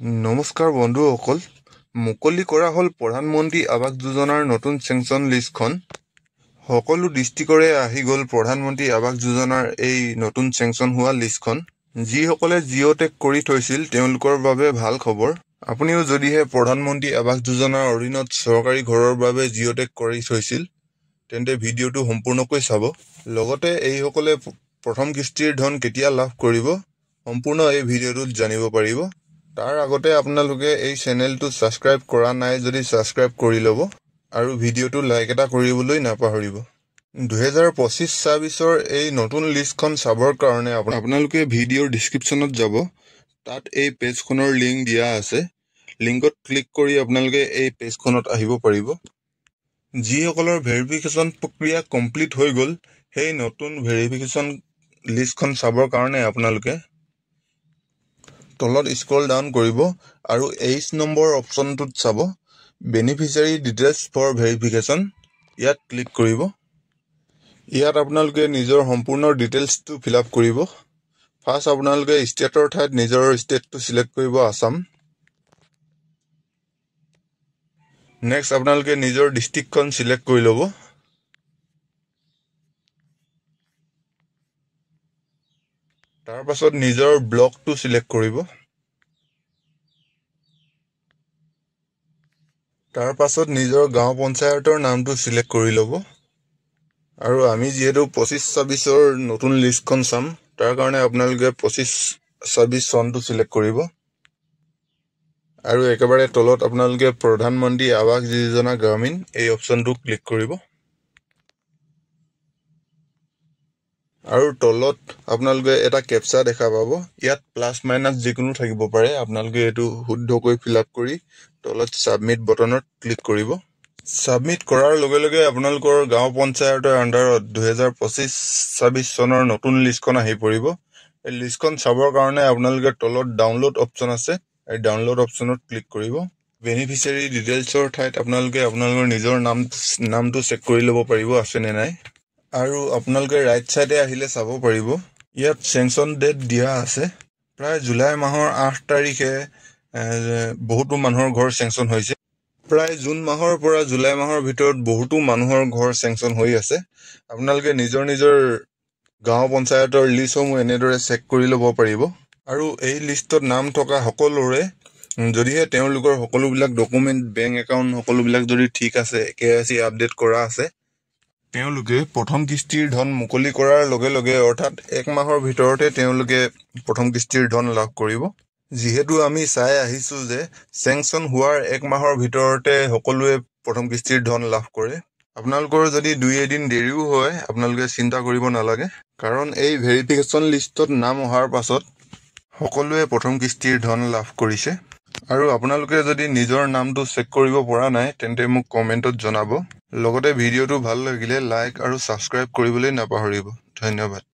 নমস্কাৰ বন্ধুসকল, মুকলি কৰা হ'ল প্ৰধানমন্ত্ৰী আৱাস যোজনাৰ নতুন চেংচন লিষ্টখন। সকলো ডিষ্ট্ৰিক্টৰে আহি গ'ল প্ৰধানমন্ত্ৰী আৱাস যোজনাৰ এই নতুন চেংচন হোৱা লিষ্টখন। যিসকলে জিঅ'টেক কৰি থৈছিল তেওঁলোকৰ বাবে ভাল খবৰ। আপুনিও যদিহে প্ৰধানমন্ত্ৰী আৱাস যোজনাৰ অধীনত চৰকাৰী ঘৰৰ বাবে জিঅ'টেক কৰি থৈছিল তেন্তে ভিডিঅ'টো সম্পূৰ্ণকৈ চাব। লগতে এইসকলে প্ৰথম কিস্তিৰ ধন কেতিয়া লাভ কৰিব সম্পূৰ্ণ এই ভিডিঅ'টোত জানিব পাৰিব। তাৰ আগতে আপোনালোকে এই চেনেলটো ছাবস্ক্ৰাইব কৰা নাই যদি ছাবস্ক্ৰাইব কৰি ল'ব আৰু ভিডিঅ'টো লাইক এটা কৰিবলৈ নাপাহৰিব। 2025-26ৰ এই নতুন লিষ্টখন চাবৰ কাৰণে আপোনালোকে ভিডিঅ'ৰ ডিছক্ৰিপশ্যনত যাব। তাত এই পেজখনৰ লিংক দিয়া আছে। লিংকত ক্লিক কৰি আপোনালোকে এই পেজখনত আহিব পাৰিব। যিসকলৰ ভেৰিফিকেশ্যন প্ৰক্ৰিয়া কমপ্লিট হৈ গ'ল সেই নতুন ভেৰিফিকেশ্যন লিষ্টখন চাবৰ কাৰণে আপোনালোকে তলত স্ক্ৰল ডাউন কৰিব আৰু 23 নম্বৰ অপশ্যনটোত চাব বেনিফিচিয়াৰী ডিটেইলছ ফৰ ভেৰিফিকেশ্যন। ইয়াত ক্লিক কৰিব। ইয়াত আপোনালোকে নিজৰ সম্পূৰ্ণ ডিটেইলছটো ফিল আপ কৰিব। ফাৰ্ষ্ট আপোনালোকে ষ্টেটৰ ঠাইত নিজৰ ষ্টেটটো চিলেক্ট কৰিব, আসাম। নেক্সট আপোনালোকে নিজৰ ডিষ্ট্ৰিক্টখন চিলেক্ট কৰি ল'ব। তাৰ পাছত নিজৰ ব্লকটো চিলেক্ট কৰিব। তাৰ পাছত নিজৰ গাঁও পঞ্চায়তৰ নামটো চিলেক্ট কৰি ল'ব। আৰু আমি যিহেতু 25-26ৰ নতুন লিষ্টখন চাম তাৰ কাৰণে আপোনালোকে 25-26 চনটো চিলেক্ট কৰিব। আৰু একেবাৰে তলত আপোনালোকে প্ৰধানমন্ত্ৰী আৱাস যোজনা গ্ৰামীণ এই অপশ্যনটো ক্লিক কৰিব। আৰু তলত আপোনালোকে এটা কেপচা দেখা পাব। ইয়াত প্লাছ মাইনাছ যিকোনো থাকিব পাৰে। আপোনালোকে এইটো শুদ্ধকৈ ফিল আপ কৰি তলত ছাবমিট বটনত ক্লিক কৰিব। ছাবমিট কৰাৰ লগে লগে আপোনালোকৰ গাঁও পঞ্চায়তৰ আণ্ডাৰত 2025-26 চনৰ নতুন লিষ্টখন আহি পৰিব। এই লিষ্টখন চাবৰ কাৰণে আপোনালোকে তলত ডাউনলোড অপশ্যন আছে, এই ডাউনলোড অপশ্যনত ক্লিক কৰিব। বেনিফিচিয়াৰী ডিটেইলছৰ ঠাইত আপোনালোকে আপোনালোকৰ নিজৰ নামটো চেক কৰি ল'ব পাৰিব আছে নে নাই। আৰু আপোনালোকে ৰাইট চাইডে আহিলে চাব পাৰিব ইয়াত চেংচন ডেট দিয়া আছে। প্ৰায় জুলাই মাহৰ 8 তাৰিখে বহুতো মানুহৰ ঘৰ চেংচন হৈছে। প্ৰায় জুন মাহৰ পৰা জুলাই মাহৰ ভিতৰত বহুতো মানুহৰ ঘৰ চেংচন হৈ আছে। আপোনালোকে নিজৰ গাঁও পঞ্চায়তৰ লিষ্টসমূহ এনেদৰে চেক কৰি ল'ব পাৰিব। আৰু এই লিষ্টত নাম থকা সকলোৰে যদিহে তেওঁলোকৰ সকলোবিলাক ডকুমেণ্ট, বেংক একাউণ্ট সকলোবিলাক যদি ঠিক আছে, KYC আপডেট কৰা আছে, তেওঁলোকে প্ৰথম কিস্তিৰ ধন মুকলি কৰাৰ লগে লগে অৰ্থাৎ 1 মাহৰ ভিতৰতে তেওঁলোকে প্ৰথম কিস্তিৰ ধন লাভ কৰিব। যিহেতু আমি চাই আহিছোঁ যে চেংচন হোৱাৰ 1 মাহৰ ভিতৰতে সকলোৱে প্ৰথম কিস্তিৰ ধন লাভ কৰে। আপোনালোকৰ যদি 2-এদিন দেৰিও হয় আপোনালোকে চিন্তা কৰিব নালাগে, কাৰণ এই ভেৰিফিকেশ্যন লিষ্টত নাম অহাৰ পাছত সকলোৱে প্ৰথম কিস্তিৰ ধন লাভ কৰিছে। আৰু আপোনালোকে যদি নিজৰ নামটো চেক কৰিব পৰা নাই তেন্তে মোক কমেণ্টত জনাব। লগতে ভিডিঅ'টো ভাল লাগিলে লাইক আৰু ছাবস্ক্ৰাইব কৰিবলৈ নাপাহৰিব। ধন্যবাদ।